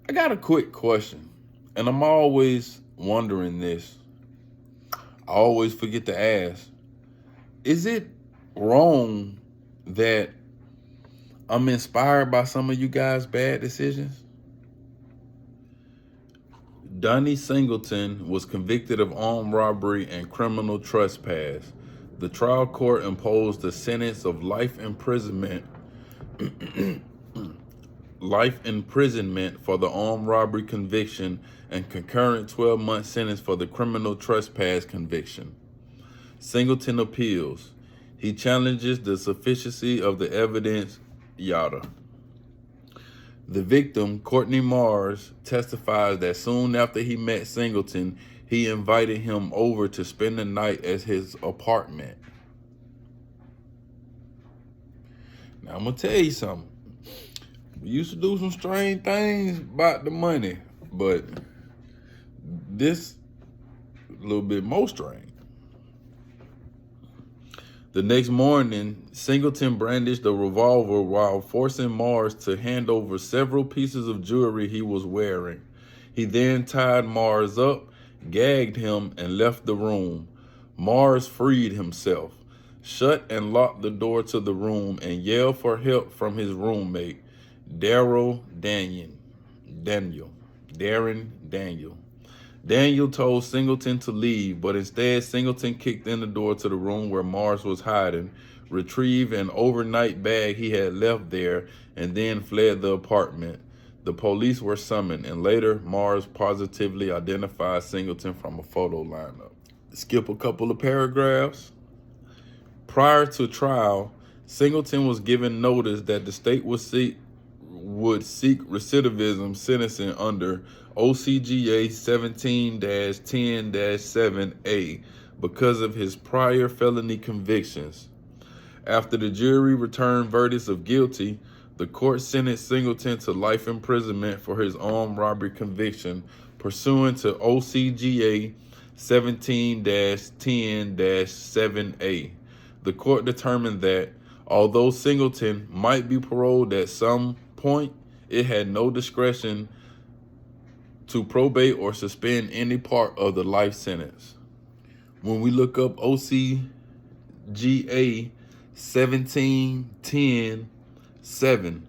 I got a quick question, and I'm always wondering this. I always forget to ask. Is it wrong that I'm inspired by some of you guys' bad decisions? Donnie Singleton was convicted of armed robbery and criminal trespass. The trial court imposed a sentence of life imprisonment for the armed robbery conviction and concurrent 12-month sentence for the criminal trespass conviction. Singleton appeals. He challenges the sufficiency of the evidence, yada. The victim, Courtney Mars, testifies that soon after he met Singleton, he invited him over to spend the night at his apartment. Now, I'm going to tell you something. We used to do some strange things about the money, but this a little bit more strange. The next morning, Singleton brandished a revolver while forcing Mars to hand over several pieces of jewelry he was wearing. He then tied Mars up, gagged him, and left the room. Mars freed himself, shut and locked the door to the room, and yelled for help from his roommate, Darren Daniel. Daniel told Singleton to leave, but instead Singleton kicked in the door to the room where Mars was hiding, retrieved an overnight bag he had left there, and then fled the apartment. The police were summoned, and later Mars positively identified Singleton from a photo lineup. Skip a couple of paragraphs. Prior to trial, Singleton was given notice that the state would seek recidivism sentencing under OCGA 17-10-7A because of his prior felony convictions. After the jury returned verdicts of guilty, the court sentenced Singleton to life imprisonment for his armed robbery conviction pursuant to OCGA 17-10-7A. The court determined that, although Singleton might be paroled at some point, it had no discretion to probate or suspend any part of the life sentence. When we look up OCGA 17-10-7,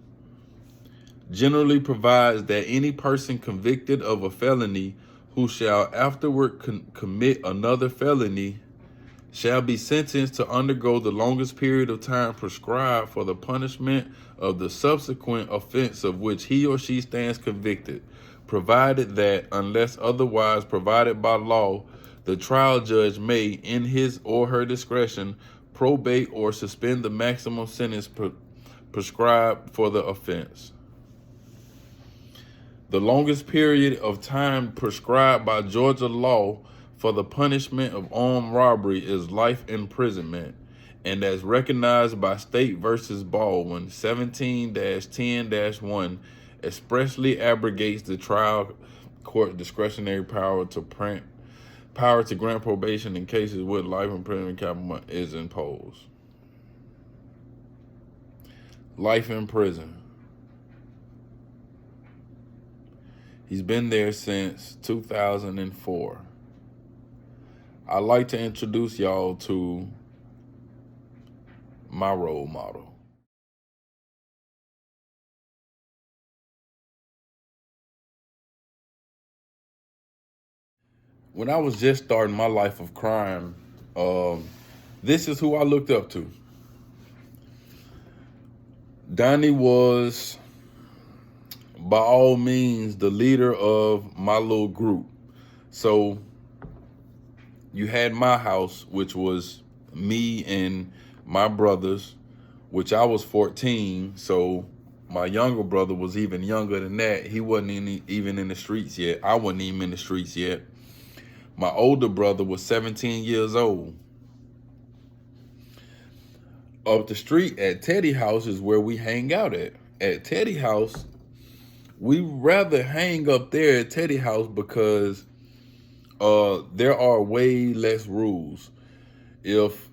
generally provides that any person convicted of a felony who shall afterward commit another felony shall be sentenced to undergo the longest period of time prescribed for the punishment of the subsequent offense of which he or she stands convicted, provided that, unless otherwise provided by law, the trial judge may, in his or her discretion, probate or suspend the maximum sentence prescribed for the offense. The longest period of time prescribed by Georgia law for the punishment of armed robbery is life imprisonment, and as recognized by State versus Baldwin 17-10-1 expressly abrogates the trial court discretionary power to grant probation in cases where life imprisonment is imposed. Life in prison. He's been there since 2004. I'd like to introduce y'all to my role model. When I was just starting my life of crime, this is who I looked up to. Donnie was, by all means, the leader of my little group. So you had my house, which was me and my brothers, which I was 14. So my younger brother was even younger than that. He wasn't even in the streets yet. I wasn't even in the streets yet. My older brother was 17 years old. Up the street at Teddy House is where we hang out at. At Teddy House, we rather hang up there at Teddy House because there are way less rules. If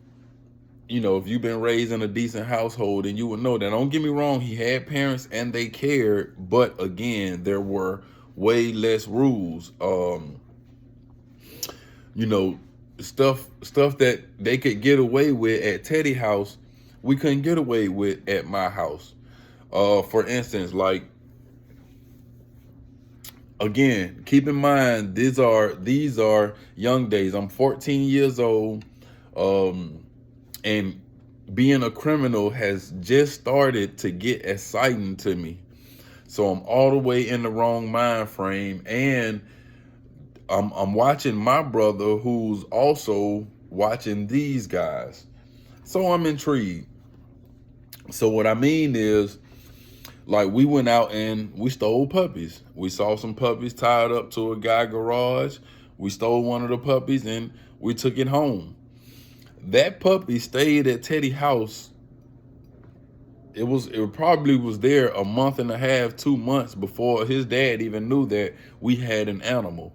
you know, if you've been raised in a decent household, and you would know that. Don't get me wrong, he had parents and they cared, but again, there were way less rules. You know, stuff that they could get away with at Teddy house, we couldn't get away with at my house. For instance, like, again, keep in mind, these are young days. I'm 14 years old, and being a criminal has just started to get exciting to me. So I'm all the way in the wrong mind frame, and I'm watching my brother who's also watching these guys. So I'm intrigued. So what I mean is, like, we went out and we stole puppies. We saw some puppies tied up to a guy garage. We stole one of the puppies and we took it home. That puppy stayed at Teddy house. It probably was there a month and a half, 2 months before his dad even knew that we had an animal.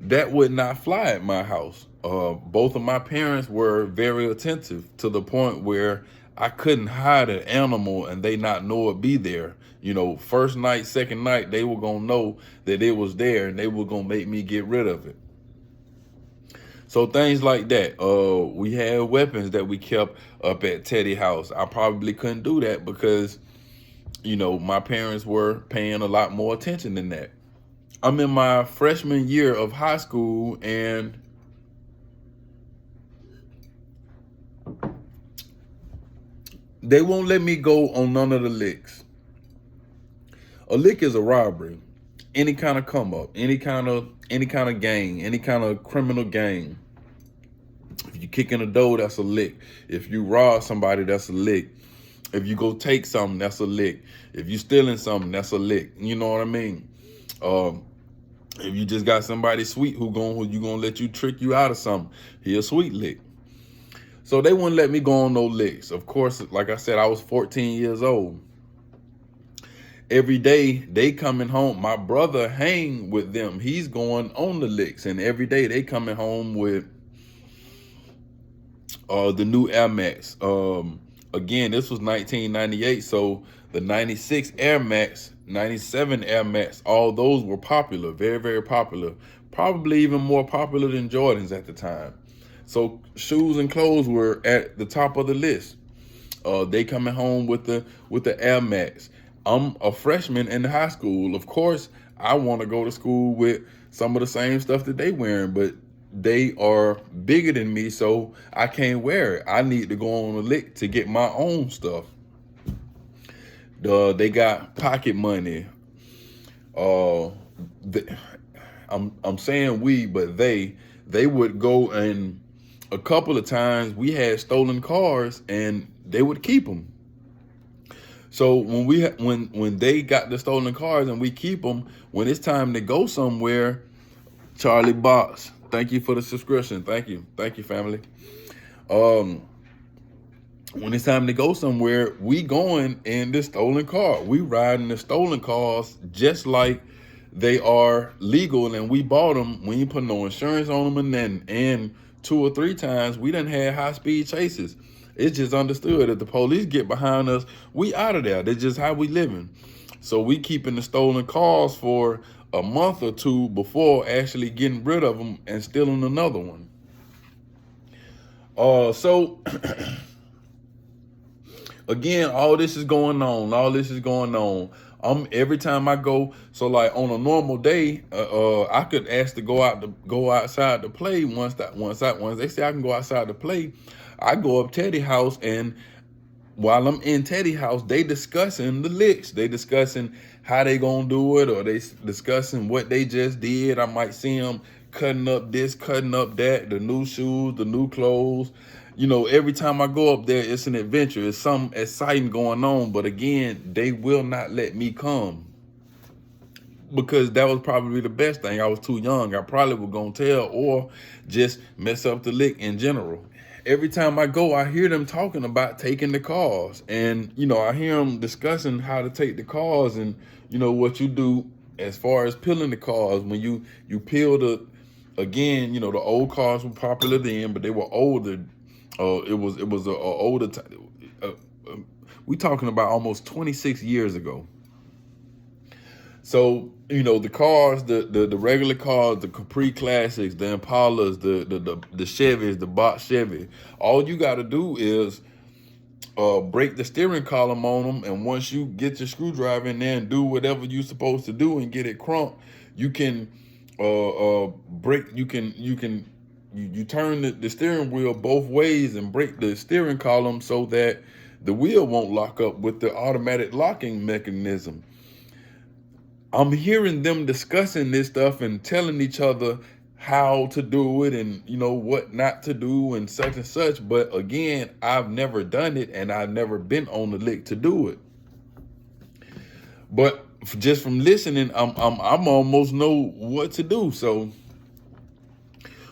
That would not fly at my house. Both of my parents were very attentive, to the point where I couldn't hide an animal and they not know it be there. You know, first night, second night, they were gonna know that it was there, and they were gonna make me get rid of it. So things like that. We had weapons that we kept up at Teddy house. I probably couldn't do that because, you know, my parents were paying a lot more attention than that. I'm in my freshman year of high school, and they won't let me go on none of the licks. A lick is a robbery. Any kind of come up, any kind of gang, any kind of criminal gang. If you kick in the door, that's a lick. If you rob somebody, that's a lick. If you go take something, that's a lick. If you stealing something, that's a lick. You know what I mean? If you just got somebody sweet who gonna let you trick you out of something, he a sweet lick. So they wouldn't let me go on no licks. Of course, like I said, I was 14 years old. Every day they coming home, my brother hang with them. He's going on the licks, and every day they coming home with the new Air Max. Again, this was 1998, so the 96 Air Max, 97 Air Max, all those were popular, very, very popular. Probably even more popular than Jordans at the time. So shoes and clothes were at the top of the list. They coming home with the Air Max. I'm a freshman in high school. Of course, I want to go to school with some of the same stuff that they wearing, but they are bigger than me, so I can't wear it. I need to go on a lick to get my own stuff. They got pocket money. I'm saying we, but they would go, and a couple of times we had stolen cars, and they would keep them. So when they got the stolen cars and we keep them, when it's time to go somewhere, Charlie Box, thank you for the subscription. Thank you, family. When it's time to go somewhere, we going in the stolen car. We riding the stolen cars just like they are legal, and we bought them. We ain't put no insurance on them, and 2 or 3 times we done had high speed chases. It's just understood that the police get behind us, we out of there. That's just how we living. So we keeping the stolen cars for a month or 2 before actually getting rid of them and stealing another one. So again, all this is going on. Every time I go, so like on a normal day, I could ask to go outside to play. Once they say I can go outside to play, I go up Teddy house, and while I'm in Teddy house, they discussing the licks. They discussing how they gonna do it, or they discussing what they just did. I might see them cutting up this, cutting up that, the new shoes, the new clothes. You know, every time I go up there, it's an adventure. It's something exciting going on. But again, they will not let me come, because that was probably the best thing. I was too young. I probably was gonna tell, or just mess up the lick in general. Every time I go, I hear them talking about taking the cars, and you know, I hear them discussing how to take the cars, and you know what you do as far as peeling the cars. When you peel again, you know, the old cars were popular then, but they were older. It was a older time. We talking about almost 26 years ago. So, the cars, the regular cars, the Capri Classics, the Impalas, the Chevys, the box Chevy, all you got to do is break the steering column on them, and once you get your screwdriver in there and do whatever you're supposed to do and get it crunked, you can break. You turn the steering wheel both ways and break the steering column so that the wheel won't lock up with the automatic locking mechanism. I'm hearing them discussing this stuff and telling each other how to do it and what not to do and such. But again, I've never done it and I've never been on the lick to do it. But just from listening, I'm almost know what to do. So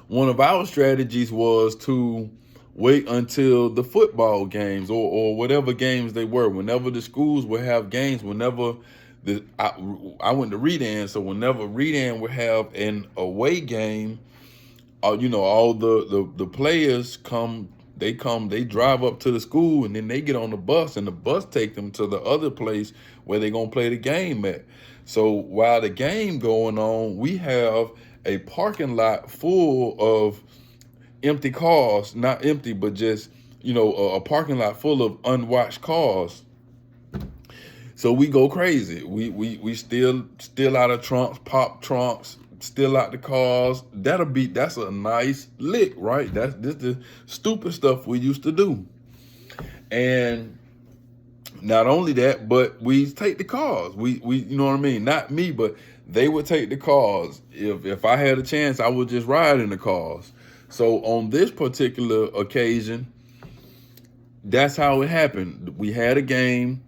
one of our strategies was to wait until the football games or whatever games they were. Whenever the schools would have games, whenever I went to Redan, so whenever Redan would have an away game, all the players they drive up to the school and then they get on the bus and the bus take them to the other place where they're gonna play the game at. So while the game going on, we have a parking lot full of empty cars, not empty, but just a parking lot full of unwatched cars. So we go crazy. We steal out of trunks, pop trunks, steal out the cars. That's a nice lick, right? That's just the stupid stuff we used to do. And not only that, but we take the cars. We you know what I mean? Not me, but they would take the cars. If I had a chance, I would just ride in the cars. So on this particular occasion, that's how it happened. We had a game.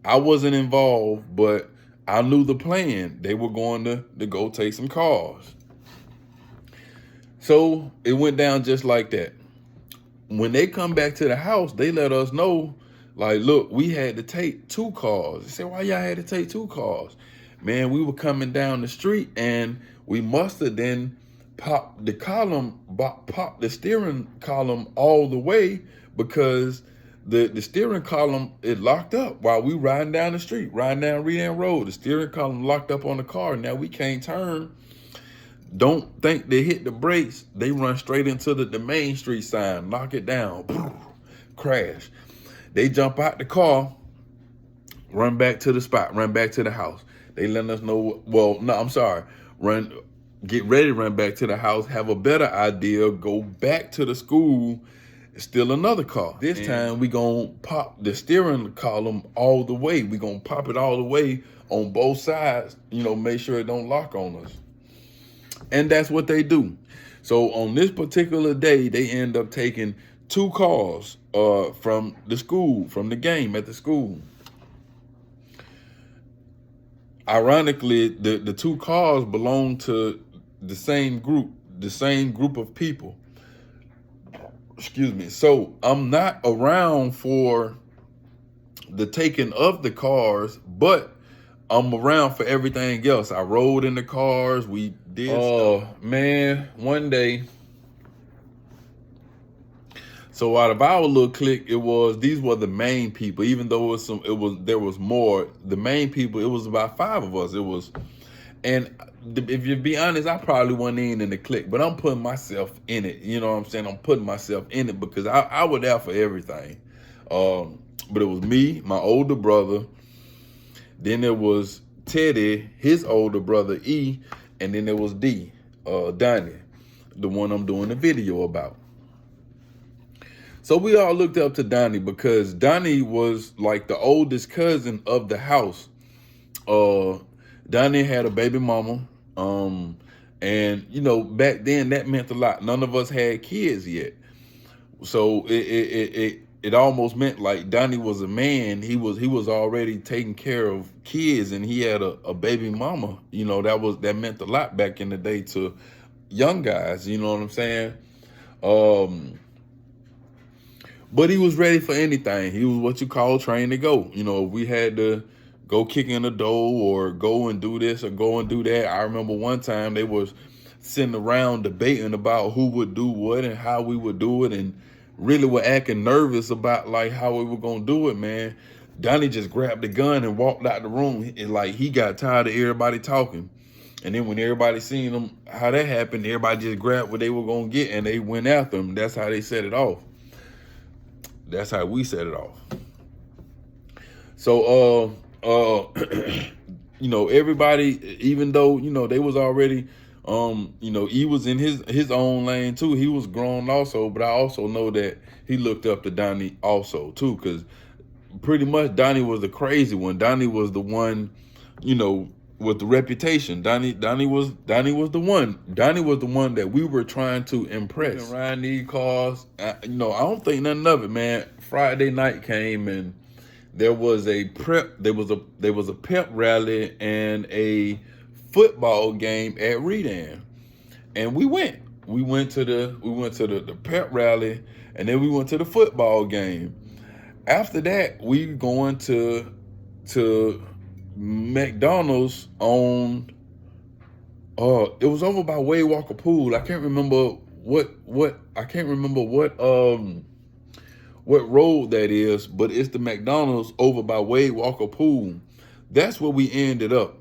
I wasn't involved, but I knew the plan. They were going to go take some cars. So it went down just like that. When they come back to the house, they let us know, like, look, we had to take 2 cars. They said, why y'all had to take 2 cars? Man, we were coming down the street and we must have then popped the steering column all the way because the steering column, it locked up while we riding down the street, riding down Redan Road. The steering column locked up on the car. Now we can't turn. Don't think they hit the brakes. They run straight into the main street sign, knock it down, crash. They jump out the car, run back to the spot, run back to the house. They let us know, get ready to run back to the house, have a better idea, go back to the school, steal another car. This time we gonna pop the steering column all the way. We gonna pop it all the way on both sides, make sure it don't lock on us. And that's what they do. So on this particular day, they end up taking 2 cars from the school, from the game at the school. Ironically, the 2 cars belong to the same group of people. Excuse me. So I'm not around for the taking of the cars, but I'm around for everything else. I rode in the cars. We did stuff. Man, one day. So out of our little clique, these were the main people. Even though there was more. The main people, it was about 5 of us. And if you be honest, I probably wasn't even in the clique, but I'm putting myself in it. You know what I'm saying? I'm putting myself in it because I was there for everything. But it was me, my older brother. Then there was Teddy, his older brother E, and then there was Donnie, the one I'm doing the video about. So we all looked up to Donnie because Donnie was like the oldest cousin of the house. Donnie had a baby mama. And back then that meant a lot. None of us had kids yet. So it almost meant like Donnie was a man. He was already taking care of kids and he had a baby mama. That meant a lot back in the day to young guys, you know what I'm saying? But he was ready for anything. He was what you call trained to go. If we had to go kick in the door or go and do this or go and do that. I remember one time they was sitting around debating about who would do what and how we would do it. And really were acting nervous about like how we were gonna do it, man, Donnie just grabbed the gun and walked out the room. And like he got tired of everybody talking. And then when everybody seen him, how that happened, everybody just grabbed what they were gonna get and they went after him. That's how they set it off. That's how we set it off. So you know, everybody, even though, you know, they was already you know, he was in his own lane too. He was grown also, but I also know that he looked up to Donnie also too, because pretty much Donnie was the crazy one. Donnie was the one, you know, with the reputation. Donnie was the one. Donnie was the one that we were trying to impress. Ryan these cars, you know, I don't think nothing of it, man. Friday night came and there was a pep rally and a football game at Redan, and we went to the pep rally, and then we went to the football game. After that, we going to McDonald's on it was over by Wade Walker Pool. I can't remember what road that is, but it's the McDonald's over by Wade Walker Pool. That's where we ended up.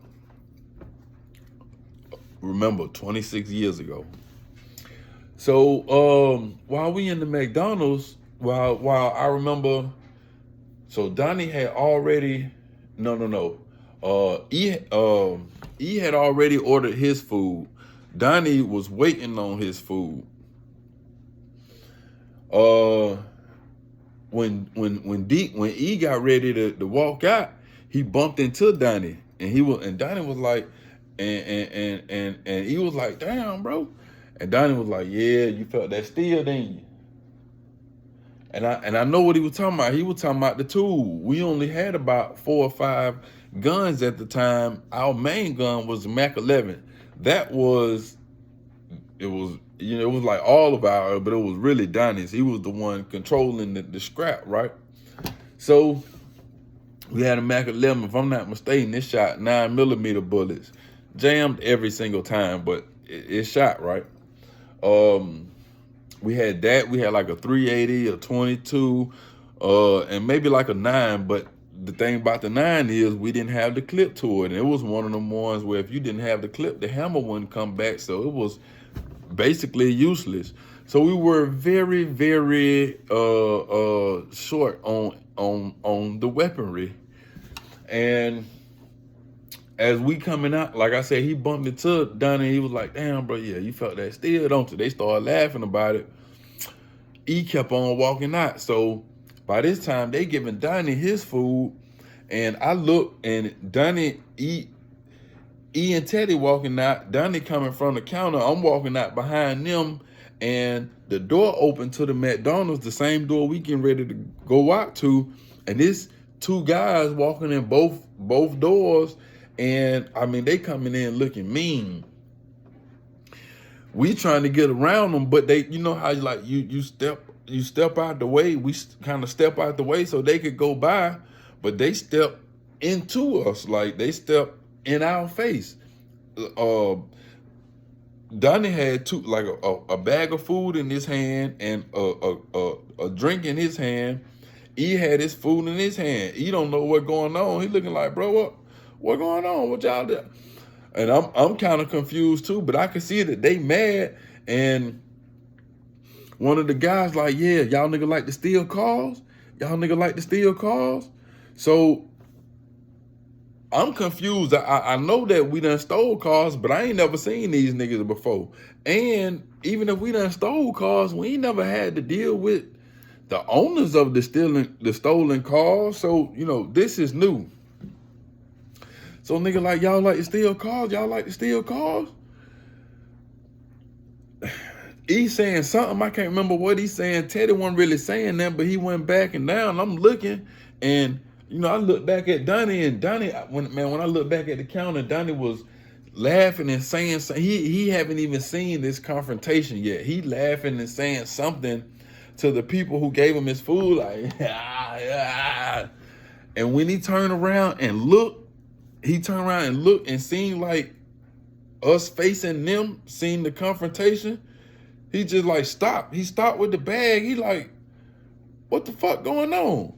Remember, 26 years ago. So while we in the McDonald's, while I remember, so Donnie had already he had already ordered his food. Donnie was waiting on his food. When E got ready to walk out, he bumped into Donnie, and Donnie was like, and he was like, damn, bro. And Donnie was like, yeah, you felt that steel, didn't you? And I know what he was talking about. He was talking about the tool. We only had about 4 or 5 guns at the time. Our main gun was the Mac 11. It was like all of ours, but it was really Donnie's. He was the one controlling the scrap, right? So we had a Mac 11. If I'm not mistaken, it shot 9mm bullets, jammed every single time, but it shot, right? We had that. We had like a 380, a 22, and maybe like a 9. But the thing about the 9 is we didn't have the clip to it. And it was one of them ones where if you didn't have the clip, the hammer wouldn't come back. So it was basically useless. So we were very, very short on the weaponry. And as we coming out, like I said, he bumped into Donnie. He was like, damn, bro, yeah, you felt that steel, don't you? They started laughing about it. E kept on walking out. So by this time, they giving Donnie his food. And I look, and Donnie, E and Teddy walking out. Donnie coming from the counter. I'm walking out behind them. And the door opened to the McDonald's, the same door we getting ready to go out to. And this 2 guys walking in both doors. And I mean, they coming in looking mean. We trying to get around them, but they, you know how like you step out the way. We kind of step out the way so they could go by, but they step into us, like they step in our face. Donnie had a bag of food in his hand and a drink in his hand. He had his food in his hand. He don't know what's going on. He looking like, bro, what going on? What y'all do? And I'm kind of confused too, but I can see that they mad. And one of the guys like, yeah, y'all nigga like to steal cars? Y'all nigga like to steal cars? So I'm confused. I know that we done stole cars, but I ain't never seen these niggas before. And even if we done stole cars, we ain't never had to deal with the owners of the stolen cars. So, you know, this is new. So nigga like, y'all like to steal cars? Y'all like to steal cars? He's saying something. I can't remember what he's saying. Teddy wasn't really saying that, but he went back and down. I'm looking, and you know, I look back at Donnie, and Donnie, when I look back at the counter, Donnie was laughing and saying something. He haven't even seen this confrontation yet. He laughing and saying something to the people who gave him his food, like, ah. And when he turned around and looked, and seemed like us facing them, seeing the confrontation, he just like stopped. He stopped with the bag. He like, what the fuck going on?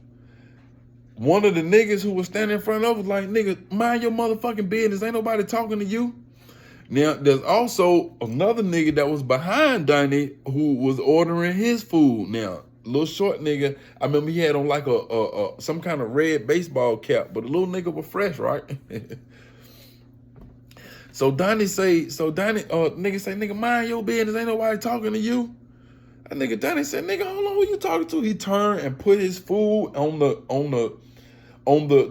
One of the niggas who was standing in front of us was like, nigga, mind your motherfucking business. Ain't nobody talking to you. Now, there's also another nigga that was behind Donnie who was ordering his food. Now, little short nigga, I remember he had on like a some kind of red baseball cap, but the little nigga was fresh, right? So nigga say, nigga, mind your business. Ain't nobody talking to you. That nigga Donnie said, nigga, hold on, who you talking to? He turned and put his food on the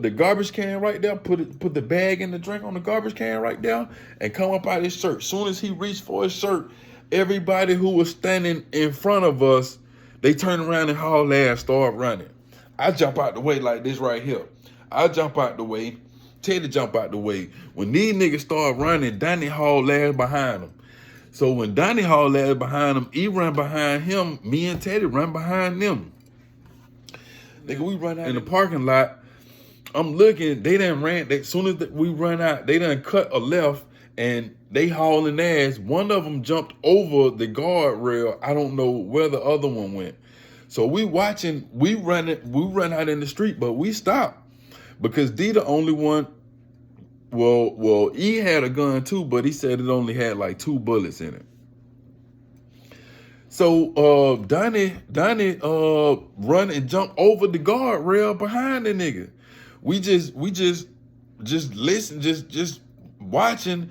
garbage can right there, put the bag and the drink on the garbage can right there, and come up out of his shirt. Soon as he reached for his shirt, everybody who was standing in front of us, they turned around and hauled ass, start running. I jump out the way like this right here. I jump out the way. Teddy jump out the way. When these niggas start running, Donnie hauled ass behind them. So when Donnie hauled ass behind him, he run behind him. Me and Teddy run behind them. Nigga, we run out in the parking lot. I'm looking, they done ran, as soon as we run out, they done cut a left and they hauling ass. One of them jumped over the guardrail. I don't know where the other one went. So we watching, we run out in the street, but we stopped because D the only one, well, he had a gun too, but he said it only had like 2 bullets in it. So Donnie run and jump over the guardrail behind the nigga. We just listen, just watching.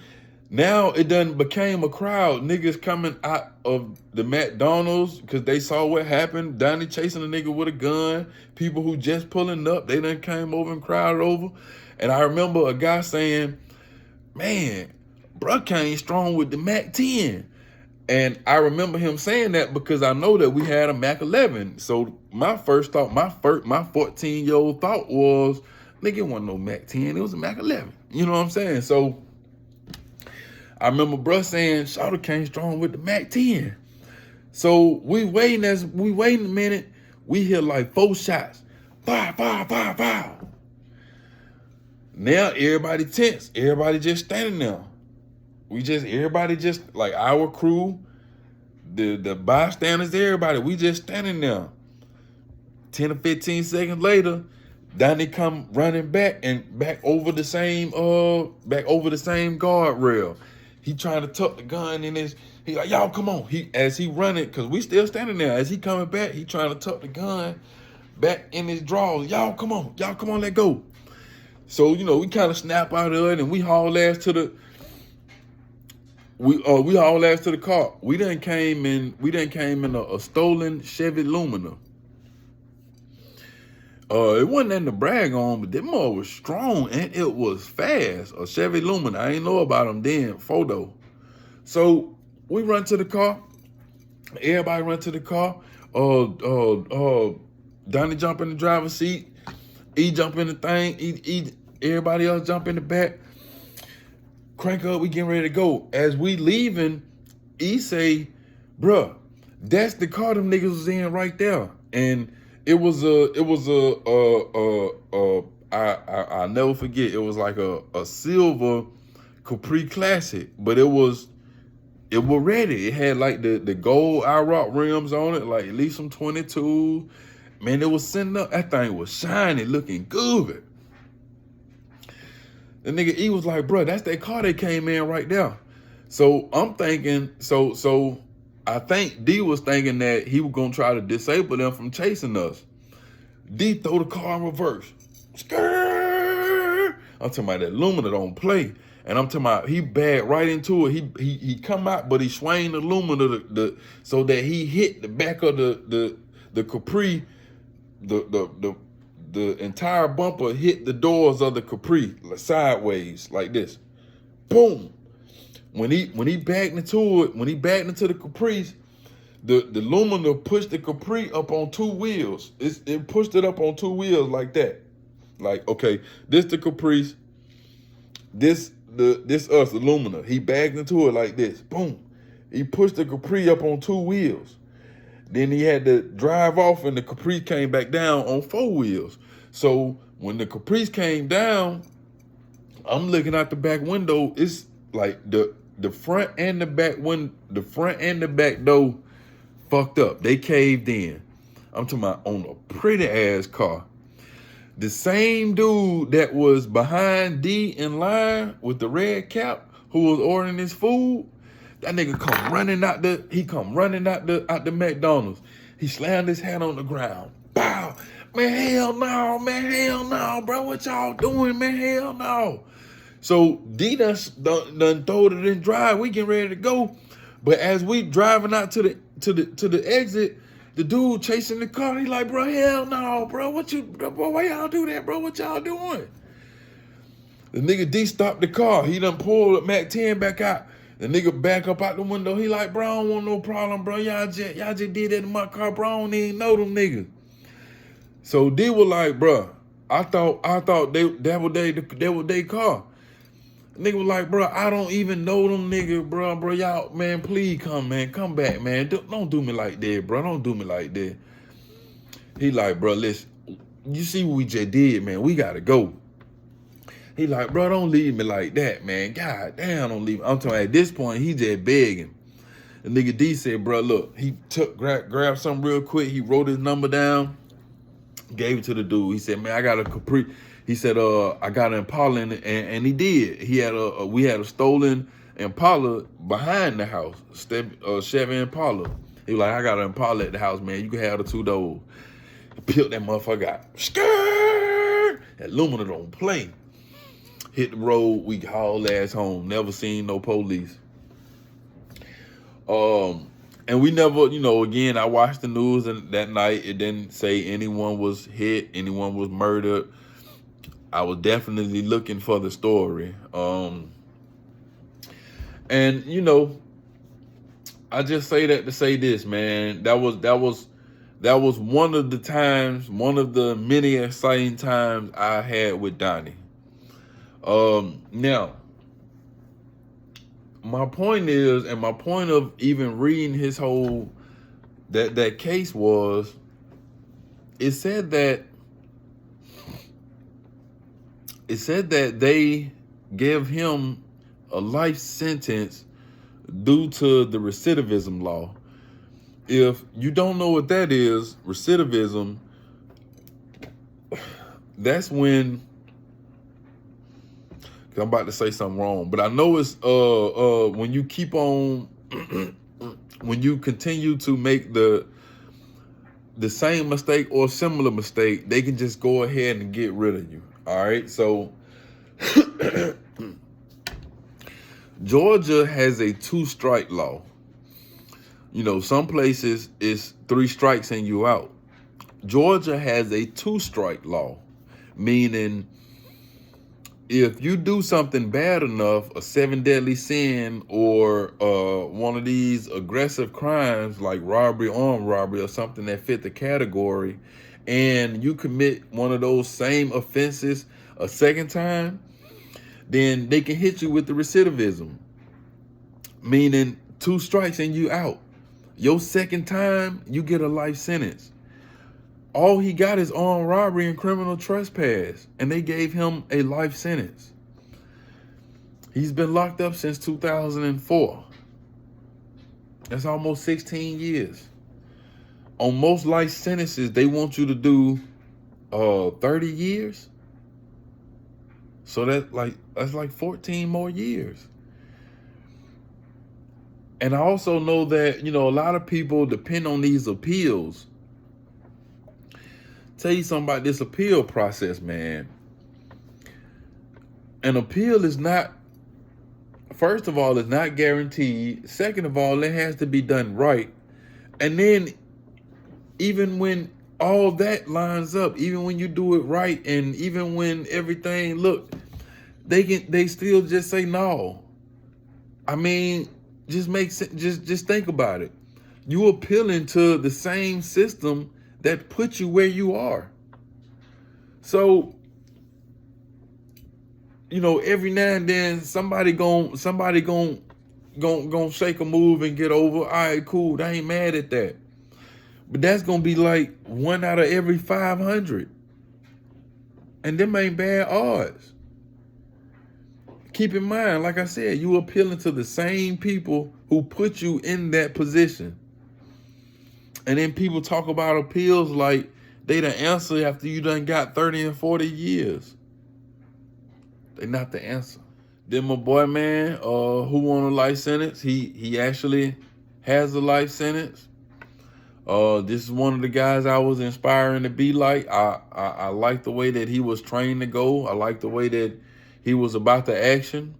Now it done became a crowd. Niggas coming out of the McDonald's because they saw what happened. Donnie chasing a nigga with a gun. People who just pulling up, they done came over and crowded over. And I remember a guy saying, man, bruh came strong with the Mac 10. And I remember him saying that because I know that we had a Mac 11. So my first thought, my 14-year-old thought was, nigga, it wasn't no Mac 10, it was a Mac 11. You know what I'm saying? So I remember bruh saying, Shawty came strong with the Mac 10. So we waiting a minute, we hear like 4 shots. Fire. Now everybody tense. Everybody just standing there. Everybody just, like our crew, the bystanders, everybody, we just standing there. 10 or 15 seconds later, Donnie come running back over the same guardrail. He trying to tuck the gun in his, he like, y'all come on. As he running, cause we still standing there. As he coming back, he trying to tuck the gun back in his drawers. Y'all come on, let go. So, you know, we kind of snap out of it and we haul ass to the, we haul ass to the car. We done came in a stolen Chevy Lumina. It wasn't nothing to brag on, but that mother was strong and it was fast. A Chevy Lumina. I ain't know about them then, photo. So we run to the car. Everybody run to the car. Donnie jump in the driver's seat. E jump in the thing. Everybody else jump in the back. Crank up, we getting ready to go. As we leaving, E say, bruh, that's the car them niggas was in right there. And I'll never forget, it was like a silver Capri Classic, but it was ready. It had like the gold IROC rims on it, like at least some 22. Man, it was sitting up, that thing was shiny, looking good. The nigga E was like, bro, that's that car they came in right there. So I'm thinking, so I think D was thinking that he was gonna try to disable them from chasing us. D throw the car in reverse. Skrrr! I'm talking about that Lumina don't play. And I'm talking about he bagged right into it. He come out, but he swung the Lumina so that he hit the back of the Capri, the entire bumper hit the doors of the Capri sideways like this. Boom. When he backed into it, when he backed into the Caprice, the Lumina pushed the Capri up on 2 wheels. It pushed it up on 2 wheels like that. Like, okay, this the Caprice, this us, the Lumina. He backed into it like this. Boom. He pushed the Capri up on 2 wheels. Then he had to drive off and the Caprice came back down on 4 wheels. So when the Caprice came down, I'm looking out the back window. It's like the front and the back door fucked up. They caved in. I'm talking about on a pretty ass car. The same dude that was behind D in line with the red cap, who was ordering his food, that nigga come running out the McDonald's. He slammed his hand on the ground. Bow. Man, hell no, bro. What y'all doing, man? Hell no. So D done throwed it in drive. We getting ready to go. But as we driving out to the exit, the dude chasing the car, he like, bro, hell no, bro. Why y'all do that, bro? What y'all doing? The nigga D stopped the car. He done pulled Mac 10 back out. The nigga back up out the window. He like, bro, I don't want no problem, bro. Y'all just did that in my car, bro. I don't even know them niggas. So D was like, bro, I thought that was they car. Nigga was like, bro, I don't even know them niggas, bro. Y'all, man, please come back, man. Don't do me like that, bro. Don't do me like that. He like, bro, listen, you see what we just did, man. We gotta go. He like, bro, don't leave me like that, man. God damn, don't leave me. I'm talking at this point, he just begging. The nigga D said, bro, look, he grabbed something real quick. He wrote his number down, gave it to the dude. He said, man, I got a Capri. He said, I got an Impala, and he did. We had a stolen Impala behind the house, Chevy Impala. He was like, I got an Impala at the house, man. You can have the 2 doors. He peeled that motherfucker out. Skirt! Aluminum don't play. Hit the road, we hauled ass home. Never seen no police. And we never, again, I watched the news, and that night it didn't say anyone was hit, anyone was murdered. I was definitely looking for the story. And I just say that to say this, man. That was one of the many exciting times I had with Donnie. Now, my point is, and my point of even reading his whole that case was, it said that they gave him a life sentence due to the recidivism law. If you don't know what that is, recidivism, that's when, I'm about to say something wrong, but I know it's when you keep on when you continue to make the same mistake or similar mistake, they can just go ahead and get rid of you. All right, so Georgia has a 2-strike law. Some places it's 3 strikes and you out. Georgia has a 2-strike law, meaning if you do something bad enough, a 7 deadly sin, or one of these aggressive crimes like robbery, armed robbery, or something that fit the category, and you commit one of those same offenses a second time, then they can hit you with the recidivism, meaning 2 strikes and you out. Your second time, you get a life sentence. All he got is armed robbery and criminal trespass, and they gave him a life sentence. He's been locked up since 2004. That's almost 16 years. On most life sentences, they want you to do 30 years. So that's like 14 more years. And I also know that, a lot of people depend on these appeals. Tell you something about this appeal process, man. An appeal is not, first of all, it's not guaranteed. Second of all, it has to be done right. And then even when all that lines up, even when you do it right, and even when everything, look, they still just say no. I mean, just think about it. You appealing to the same system that put you where you are. So, every now and then somebody gon' shake a move and get over. All right, cool. I ain't mad at that. But that's gonna be like 1 out of every 500. And them ain't bad odds. Keep in mind, like I said, you appealing to the same people who put you in that position. And then people talk about appeals like they the answer after you done got 30 and 40 years. They not the answer. Then my boy, man, who won a life sentence, he actually has a life sentence. This is one of the guys I was inspiring to be like. I like the way that he was trained to go. I like the way that he was about the action.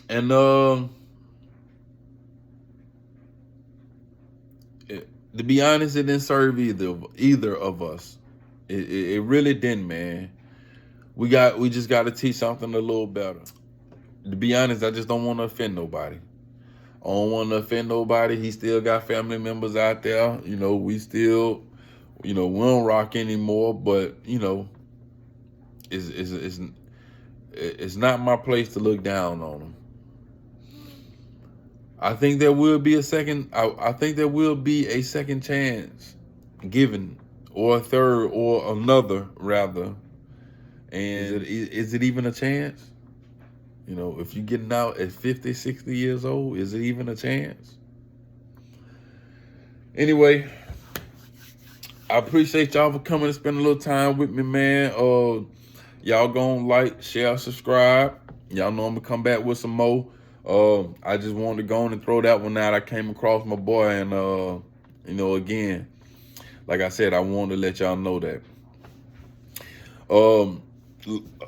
And to be honest, it didn't serve either of us. It really didn't, man. We just got to teach something a little better. To be honest, I just don't want to offend nobody. I don't want to offend nobody. He still got family members out there. You know, we still, we don't rock anymore. But it's not my place to look down on him. I think there will be a second. I think there will be a second chance given, or a third, or another rather. And is it even a chance? If you're getting out at 50, 60 years old, is it even a chance? Anyway, I appreciate y'all for coming and spending a little time with me, man. Y'all gonna like, share, subscribe. Y'all know I'm gonna come back with some more. I just wanted to go on and throw that one out. I came across my boy, and again, like I said, I wanted to let y'all know that.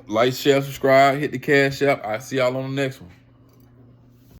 Like, share, subscribe, hit the cash app. I'll see y'all on the next one.